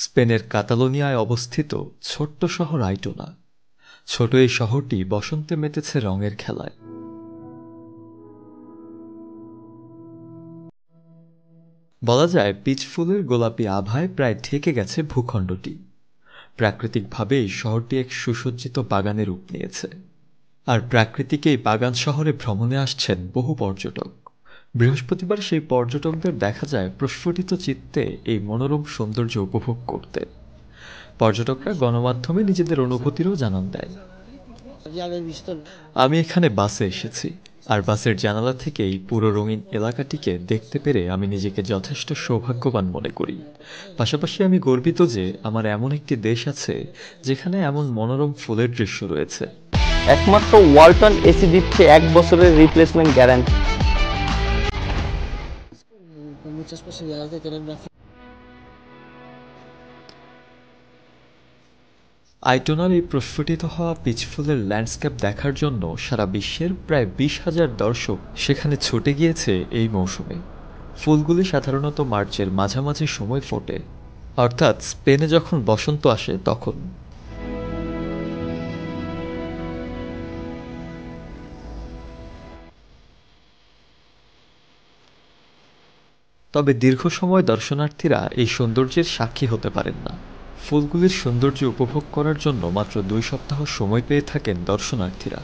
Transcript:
স্পেনের কাতালোনিয়ায় অবস্থিত ছোট্ট শহর আইটোনা। ছোট এই শহরটি বসন্তে মেতেছে রঙের খেলায়। বলা যায় পিচ ফুলের গোলাপি আভায় প্রায় ঢেকে গেছে ভূখণ্ডটি। প্রাকৃতিকভাবেই শহরটি এক সুসজ্জিত বাগানে রূপ নিয়েছে। আর প্রাকৃতিক এই বাগান শহরে ভ্রমণে আসছেন বহু পর্যটক। বৃহস্পতিবার সেই পর্যটকদের দেখা যায় প্রস্ফুটিত চিত্তে এই মনোরম সৌন্দর্য উপভোগ করতে। পর্যটকরা গণমাধ্যমে নিজেদের অনুভূতিরও জানান দেয়। আমি এখানে বাসে এসেছি, আর বাসের জানালা থেকেই পুরো রঙিন এলাকাটিকে দেখতে পেরে আমি নিজেকে যথেষ্ট সৌভাগ্যবান মনে করি। পাশাপাশি আমি গর্বিত যে আমার এমন একটি দেশ আছে যেখানে এমন মনোরম ফুলের দৃশ্য রয়েছে। একমাত্র ওয়ালটন এসি দিচ্ছে 1 বছরের রিপ্লেসমেন্ট গ্যারান্টি। আইটোনার এই প্রস্ফুটিত হওয়া পিচ ফুলের ল্যান্ডস্কেপ দেখার জন্য সারা বিশ্বের প্রায় 20,000 দর্শক সেখানে ছুটে গিয়েছে এই মৌসুমে। ফুলগুলি সাধারণত মার্চের মাঝামাঝি সময় ফোটে, অর্থাৎ স্পেনে যখন বসন্ত আসে তখন। তবে দীর্ঘ সময় দর্শনার্থীরা এই সৌন্দর্যের সাক্ষী হতে পারেন না। ফুলগুলির সৌন্দর্য উপভোগ করার জন্য মাত্র 2 সপ্তাহ সময় পেয়ে থাকেন দর্শনার্থীরা।